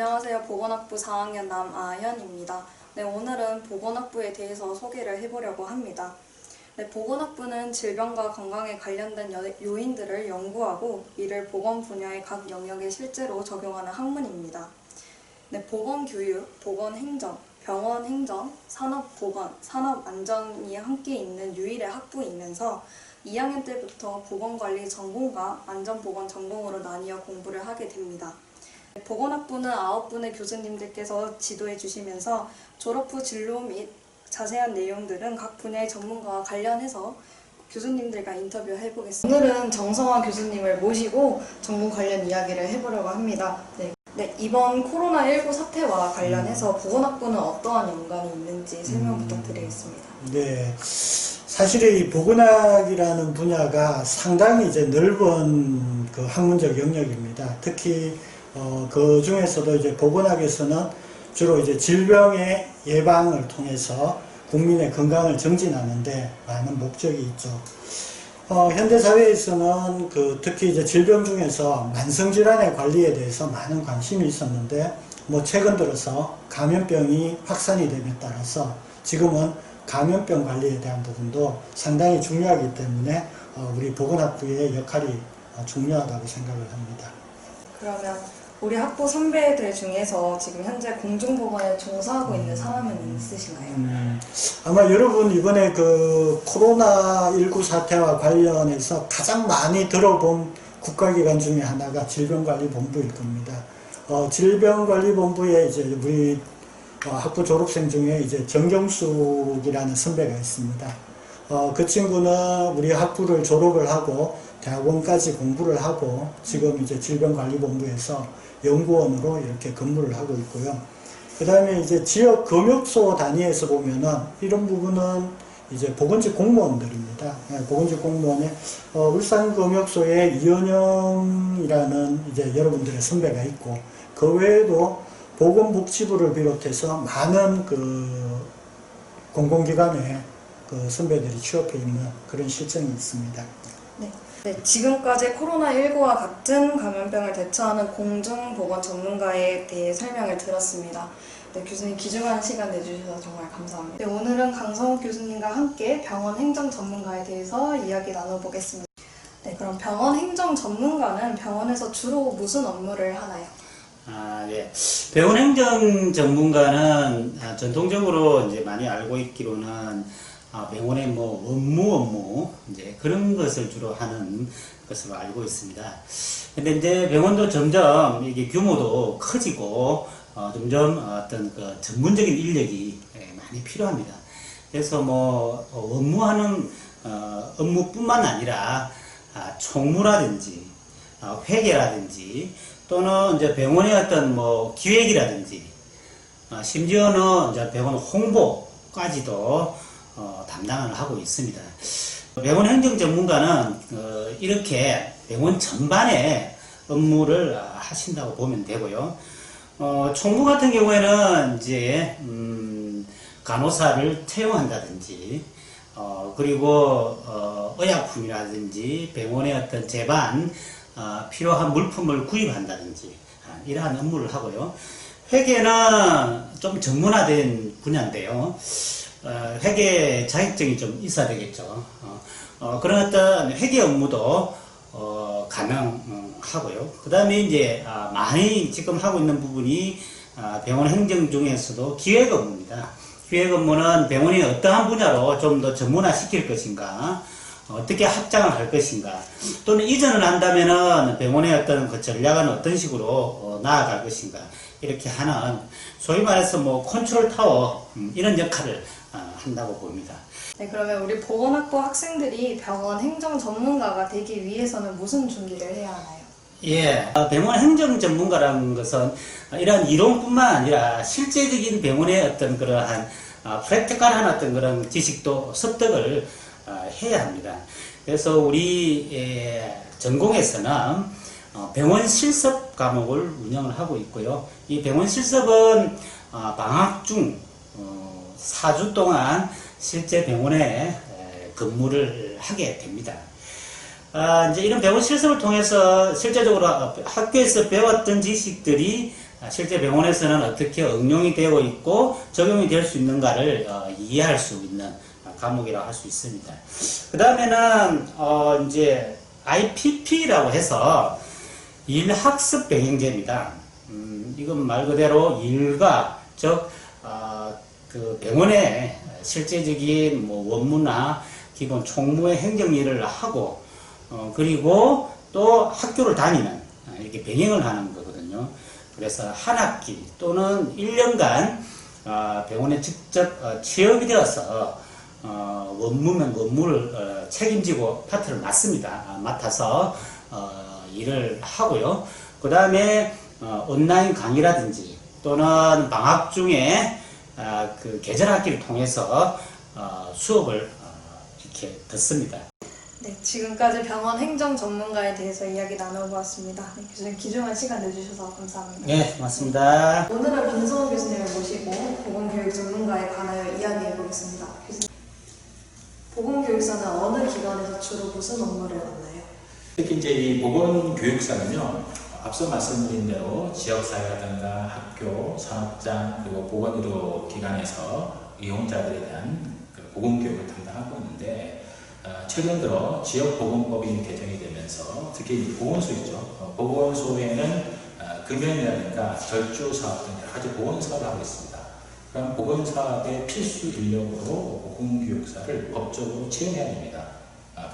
안녕하세요. 보건학부 4학년 남아현입니다. 네, 오늘은 보건학부에 대해서 소개를 해보려고 합니다. 네, 보건학부는 질병과 건강에 관련된 요인들을 연구하고 이를 보건 분야의 각 영역에 실제로 적용하는 학문입니다. 네, 보건교육, 보건행정, 병원행정, 산업보건, 산업안전이 함께 있는 유일의 학부이면서 2학년 때부터 보건관리 전공과 안전보건 전공으로 나뉘어 공부를 하게 됩니다. 보건학부는 9분의 교수님들께서 지도해 주시면서 졸업 후 진로 및 자세한 내용들은 각 분야의 전문가와 관련해서 교수님들과 인터뷰해 보겠습니다. 오늘은 정성화 교수님을 모시고 전공 관련 이야기를 해보려고 합니다. 네, 이번 코로나19 사태와 관련해서 보건학부는 어떠한 연관이 있는지 설명 부탁드리겠습니다. 네, 사실 이 보건학이라는 분야가 상당히 이제 넓은 그 학문적 영역입니다. 특히 그 중에서도 이제 보건학에서는 주로 이제 질병의 예방을 통해서 국민의 건강을 정진하는데 많은 목적이 있죠. 현대 사회에서는 특히 이제 질병 중에서 만성질환의 관리에 대해서 많은 관심이 있었는데, 최근 들어서 감염병이 확산이 됨에 따라서 지금은 감염병 관리에 대한 부분도 상당히 중요하기 때문에 우리 보건학부의 역할이 중요하다고 생각을 합니다. 그러면 우리 학부 선배들 중에서 지금 현재 공중보건에 종사하고 있는 사람은 있으신가요? 아마 여러분 이번에 그 코로나19 사태와 관련해서 가장 많이 들어본 국가기관 중에 하나가 질병관리본부일 겁니다. 질병관리본부에 이제 우리 학부 졸업생 중에 이제 정경숙이라는 선배가 있습니다. 그 친구는 우리 학부를 졸업을 하고 대학원까지 공부를 하고 지금 이제 질병관리본부에서 연구원으로 이렇게 근무를 하고 있고요. 그 다음에 이제 지역 검역소 단위에서 보면은 이런 부분은 이제 보건직 공무원들입니다. 보건직 공무원에 울산 검역소에 이현영이라는 이제 여러분들의 선배가 있고, 그 외에도 보건복지부를 비롯해서 많은 그 공공기관에 그 선배들이 취업해 있는 그런 실정이 있습니다. 네, 지금까지 코로나19와 같은 감염병을 대처하는 공중보건 전문가에 대해 설명을 들었습니다. 네, 교수님 귀중한 시간 내주셔서 정말 감사합니다. 네, 오늘은 강성욱 교수님과 함께 병원 행정 전문가에 대해서 이야기 나눠보겠습니다. 네, 그럼 병원 행정 전문가는 병원에서 주로 무슨 업무를 하나요? 예. 병원 행정 전문가는 전통적으로 이제 많이 알고 있기로는 병원의 업무 이제 그런 것을 주로 하는 것으로 알고 있습니다. 근데 이제 병원도 점점 이게 규모도 커지고 점점 어떤 그 전문적인 인력이 많이 필요합니다. 그래서 업무하는 업무뿐만 아니라 총무라든지 회계라든지 또는 이제 병원의 어떤 기획이라든지 심지어는 이제 병원 홍보까지도 담당을 하고 있습니다. 병원 행정 전문가는 이렇게 병원 전반의 업무를 하신다고 보면 되고요. 총무 같은 경우에는 이제 간호사를 채용한다든지 그리고 의약품이라든지 병원의 어떤 제반 필요한 물품을 구입한다든지 이러한 업무를 하고요. 회계는 좀 전문화된 분야인데요. 회계 자격증이 좀 있어야 되겠죠. 그런 어떤 회계 업무도 가능하고요. 그 다음에 이제 많이 지금 하고 있는 부분이 병원 행정 중에서도 기획 업무입니다. 기획 업무는 병원이 어떠한 분야로 좀 더 전문화 시킬 것인가, 어떻게 확장을 할 것인가, 또는 이전을 한다면은 병원의 어떤 그 전략은 어떤 식으로 나아갈 것인가, 이렇게 하는 소위 말해서 컨트롤 타워 이런 역할을 한다고 봅니다. 네, 그러면 우리 보건학부 학생들이 병원 행정 전문가가 되기 위해서는 무슨 준비를 해야 하나요? 예, 병원 행정 전문가라는 것은 이러한 이론뿐만 아니라 실제적인 병원의 어떤 그러한 프랙티컬한 어떤 그런 지식도 습득을 해야 합니다. 그래서 우리 전공에서는 병원 실습 과목을 운영을 하고 있고요. 이 병원 실습은 방학 중 4주 동안 실제 병원에 근무를 하게 됩니다. 이제 이런 병원 실습을 통해서 실제적으로 학교에서 배웠던 지식들이 실제 병원에서는 어떻게 응용이 되고 있고 적용이 될 수 있는가를 이해할 수 있는 과목이라고 할 수 있습니다. 그 다음에는 이제 IPP라고 해서 일학습 병행제입니다. 이건 말 그대로 일과 즉 그 병원의 실제적인 뭐 원무나 기본 총무의 행정 일을 하고 그리고 또 학교를 다니는 이렇게 병행을 하는 거거든요. 그래서 한 학기 또는 1년간 병원에 직접 취업이 되어서 원무면 원무를 책임지고 파트를 맡아서 일을 하고요. 그 다음에 온라인 강의라든지 또는 방학 중에 그 계절 학기를 통해서 수업을 이렇게 듣습니다. 네, 지금까지 병원 행정 전문가에 대해서 이야기 나눠보았습니다. 네, 교수님 귀중한 시간 내주셔서 감사합니다. 네, 고맙습니다. 오늘은 김성훈 교수님을 모시고 보건교육 전문가에 관하여 이야기해보겠습니다. 교수님, 보건교육사는 어느 기관에서 주로 무슨 업무를 맡나요? 특히 이제 이 보건교육사는요, 앞서 말씀드린 대로 지역사회라든가 학교, 산업장, 그리고 보건의료 기관에서 이용자들에 대한 보건교육을 담당하고 있는데, 최근 들어 지역보건법이 개정이 되면서 특히 보건소이죠. 보건소에는 금연이라든가 절주사업 등 여러 가지 보건사업을 하고 있습니다. 그럼 보건사업의 필수 인력으로 보건교육사를 법적으로 채용해야 됩니다.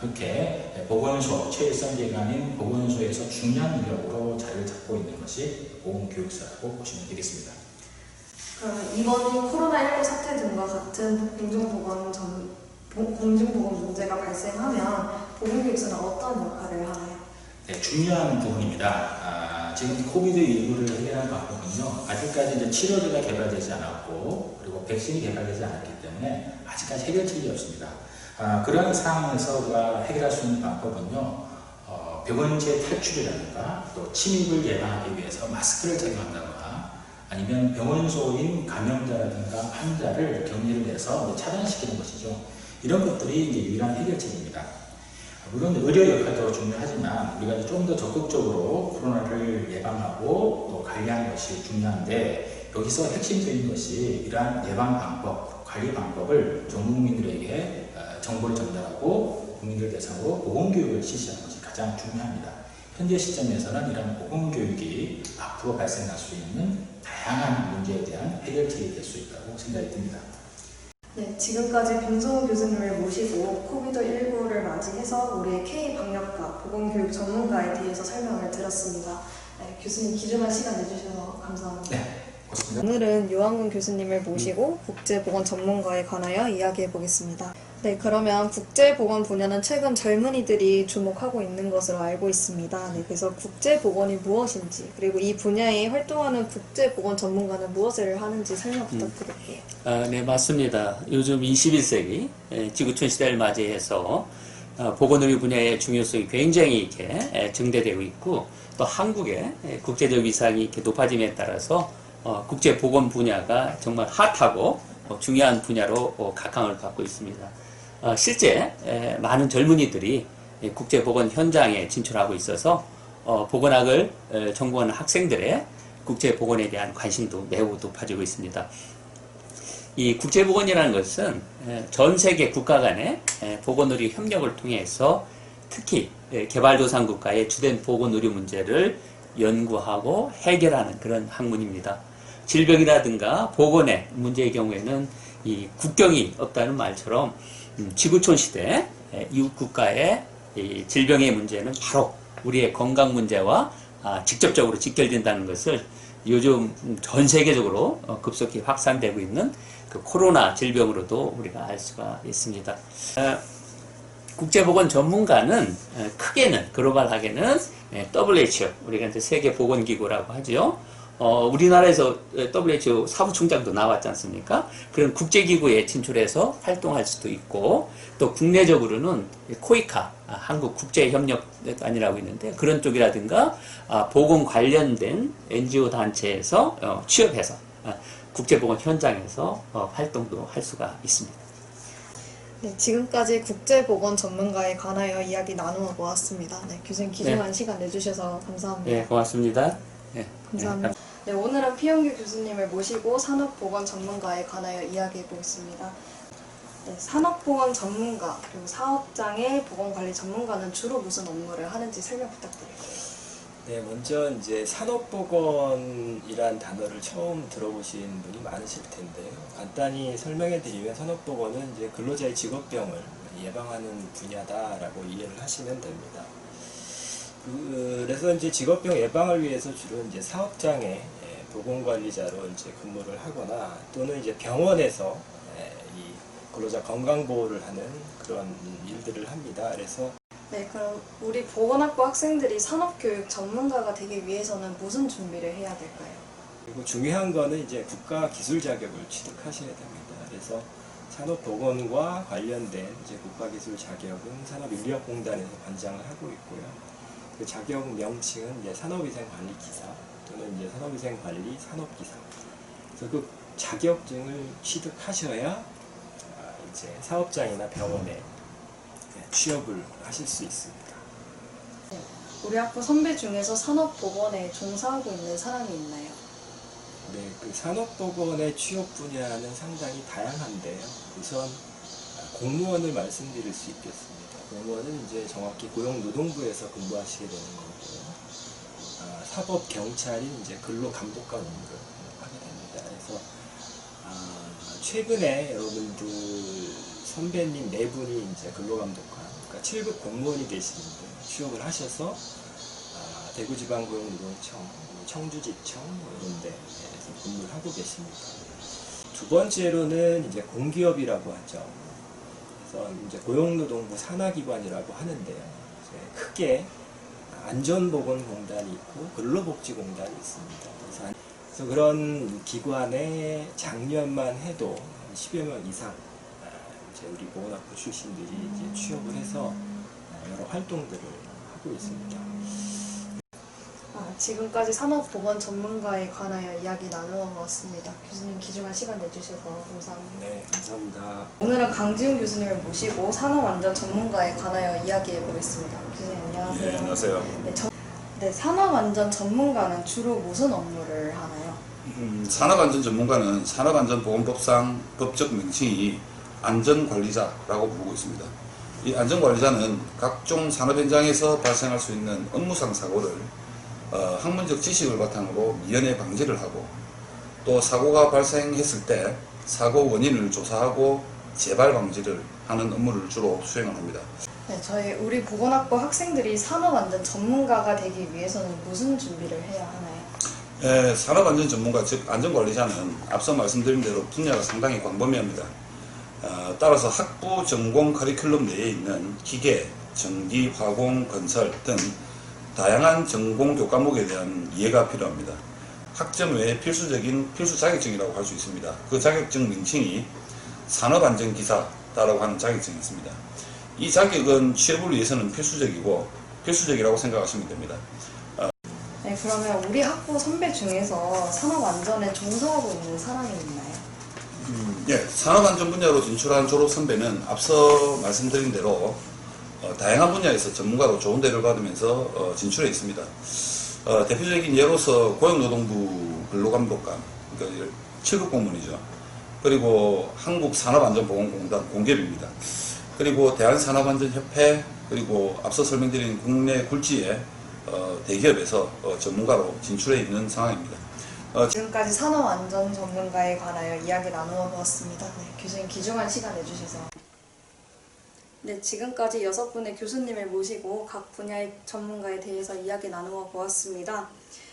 그렇게 보건소, 최일선기관인 보건소에서 중요한 인력으로 자리를 잡고 있는 것이 보건교육사라고 보시면 되겠습니다. 그러면 이번 코로나19 사태 등과 같은 공중보건 문제가 발생하면 보건교육사는 어떤 역할을 하나요? 네, 중요한 부분입니다. 지금 코비드19를 해결하는 방법은요, 아직까지 이제 치료제가 개발되지 않았고, 그리고 백신이 개발되지 않았기 때문에 아직까지 해결책이 없습니다. 그런 상황에서 우리가 해결할 수 있는 방법은요, 병원체 탈출이라든가 또 침입을 예방하기 위해서 마스크를 착용한다거나 아니면 병원소인 감염자라든가 환자를 격리를 해서 차단시키는 것이죠. 이런 것들이 이제 유일한 해결책입니다. 물론 의료 역할도 중요하지만 우리가 좀 더 적극적으로 코로나를 예방하고 또 관리하는 것이 중요한데 여기서 핵심적인 것이 이러한 예방 방법, 관리 방법을 전 국민들에게 정보를 전달하고 국민들 대상으로 보건교육을 실시하는 것이 가장 중요합니다. 현재 시점에서는 이런 보건교육이 앞으로 발생할 수 있는 다양한 문제에 대한 해결책이 될 수 있다고 생각이 듭니다. 네, 지금까지 김성훈 교수님을 모시고 코비드19를 맞이해서 우리의 K방역과 보건교육 전문가에 대해서 설명을 드렸습니다. 네, 교수님 귀중한 시간 내주셔서 감사합니다. 네, 고맙습니다. 오늘은 요한근 교수님을 모시고 국제보건 전문가에 관하여 이야기해 보겠습니다. 네, 그러면 국제보건 분야는 최근 젊은이들이 주목하고 있는 것으로 알고 있습니다. 네, 그래서 국제보건이 무엇인지, 그리고 이 분야에 활동하는 국제보건 전문가는 무엇을 하는지 설명 부탁드릴게요. 네, 맞습니다. 요즘 21세기 지구촌 시대를 맞이해서 보건의료 분야의 중요성이 굉장히 이렇게 증대되고 있고, 또 한국의 국제적 위상이 이렇게 높아짐에 따라서 국제보건 분야가 정말 핫하고 중요한 분야로 각광을 받고 있습니다. 실제 많은 젊은이들이 국제보건 현장에 진출하고 있어서 보건학을 전공하는 학생들의 국제보건에 대한 관심도 매우 높아지고 있습니다. 이 국제보건이라는 것은 전 세계 국가 간의 보건의료 협력을 통해서 특히 개발도상국가의 주된 보건의료 문제를 연구하고 해결하는 그런 학문입니다. 질병이라든가 보건의 문제의 경우에는 이 국경이 없다는 말처럼 지구촌 시대 이웃 국가의 이 질병의 문제는 바로 우리의 건강 문제와 직접적으로 직결된다는 것을 요즘 전 세계적으로 급속히 확산되고 있는 그 코로나 질병으로도 우리가 알 수가 있습니다. 국제보건 전문가는 크게는 글로벌하게는 WHO, 우리가 이제 세계보건기구라고 하죠. 우리나라에서 WHO 사무총장도 나왔지 않습니까? 그런 국제기구에 진출해서 활동할 수도 있고, 또 국내적으로는 코이카, 한국국제협력단이라고 있는데 그런 쪽이라든가 보건 관련된 NGO 단체에서 취업해서 국제보건 현장에서 활동도 할 수가 있습니다. 네, 지금까지 국제보건 전문가에 관하여 이야기 나누어 보았습니다. 네, 교수님 귀중한 시간 내주셔서 감사합니다. 네, 고맙습니다. 네, 감사합니다. 네, 오늘은 피영규 교수님을 모시고 산업보건 전문가에 관하여 이야기해 보겠습니다. 네, 산업보건 전문가 그리고 사업장의 보건관리 전문가는 주로 무슨 업무를 하는지 설명 부탁드릴게요. 네, 먼저 이제 산업보건이란 단어를 처음 들어보신 분이 많으실 텐데요. 간단히 설명해 드리면 산업보건은 이제 근로자의 직업병을 예방하는 분야다라고 이해를 하시면 됩니다. 그래서 이제 직업병 예방을 위해서 주로 이제 사업장에 보건관리자로 이제 근무를 하거나 또는 이제 병원에서 이 근로자 건강 보호를 하는 그런 일들을 합니다. 그래서 네, 그럼 우리 보건학부 학생들이 산업교육 전문가가 되기 위해서는 무슨 준비를 해야 될까요? 그리고 중요한 거는 이제 국가 기술 자격을 취득하셔야 됩니다. 그래서 산업보건과 관련된 이제 국가 기술 자격은 산업인력공단에서 관장을 하고 있고요. 그 자격 명칭은 이제 산업위생관리기사 또는 이제 산업위생관리 산업기사. 그래서 그 자격증을 취득하셔야 이제 사업장이나 병원에 취업을 하실 수 있습니다. 우리 학부 선배 중에서 산업보건에 종사하고 있는 사람이 있나요? 네, 그 산업보건의 취업 분야는 상당히 다양한데요. 우선 공무원을 말씀드릴 수 있겠습니다. 공무원은 이제 정확히 고용노동부에서 근무하시게 되는 거고요. 사법경찰이 이제 근로감독관 업무를 하게 됩니다. 그래서 최근에 여러분들 선배님 네 분이 이제 근로감독관, 그러니까 7급 공무원이 되시는데 취업을 하셔서 대구지방고용노동청, 청주지청 이런 데에서 근무를 하고 계십니다. 두 번째로는 이제 공기업이라고 하죠. 그래서 이제 고용노동부 산하기관이라고 하는데요. 이제 크게 안전보건공단이 있고 근로복지공단이 있습니다. 그래서 그런 기관에 작년만 해도 10여 명 이상 이제 우리 보건학부 출신들이 이제 취업을 해서 여러 활동들을 하고 있습니다. 지금까지 산업보건 전문가에 관하여 이야기 나누어 보았습니다. 교수님 귀중한 시간 내주셔서 감사합니다. 네, 감사합니다. 오늘은 강지훈 교수님을 모시고 산업안전 전문가에 관하여 이야기해 보겠습니다. 교수님 안녕하세요. 네, 안녕하세요. 네, 산업안전 전문가는 주로 무슨 업무를 하나요? 산업안전 전문가는 산업안전보건법상 법적 명칭이 안전관리자라고 부르고 있습니다. 이 안전관리자는 각종 산업 현장에서 발생할 수 있는 업무상 사고를 학문적 지식을 바탕으로 미연에 방지를 하고 또 사고가 발생했을 때 사고 원인을 조사하고 재발 방지를 하는 업무를 주로 수행을 합니다. 네, 우리 보건학부 학생들이 산업안전 전문가가 되기 위해서는 무슨 준비를 해야 하나요? 산업안전 전문가, 즉 안전관리자는 앞서 말씀드린 대로 분야가 상당히 광범위합니다. 따라서 학부 전공 커리큘럼 내에 있는 기계, 전기, 화공, 건설 등 다양한 전공 교과목에 대한 이해가 필요합니다. 학점 외에 필수 자격증이라고 할 수 있습니다. 그 자격증 명칭이 산업안전기사라고 하는 자격증이 있습니다. 이 자격은 취업을 위해서는 필수적이라고 생각하시면 됩니다. 네, 그러면 우리 학부 선배 중에서 산업안전에 종사하고 있는 사람이 있나요? 예, 산업안전 분야로 진출한 졸업 선배는 앞서 말씀드린 대로 다양한 분야에서 전문가로 좋은 대를 받으면서 진출해 있습니다. 대표적인 예로서 고용노동부 근로감독관, 그러니까 7급 공무원이죠. 그리고 한국산업안전보건공단 공기업입니다. 그리고 대한산업안전협회, 그리고 앞서 설명드린 국내 굴지의 대기업에서 전문가로 진출해 있는 상황입니다. 지금까지 산업안전 전문가에 관하여 이야기 나누어 보았습니다. 네, 교수님 귀중한 시간 내주셔서. 네, 지금까지 6분의 교수님을 모시고 각 분야의 전문가에 대해서 이야기 나누어 보았습니다.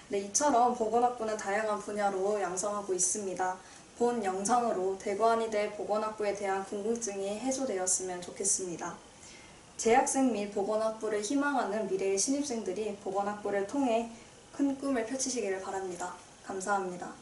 네, 이처럼 보건학부는 다양한 분야로 양성하고 있습니다. 본 영상으로 대구한의대 보건학부에 대한 궁금증이 해소되었으면 좋겠습니다. 재학생 및 보건학부를 희망하는 미래의 신입생들이 보건학부를 통해 큰 꿈을 펼치시기를 바랍니다. 감사합니다.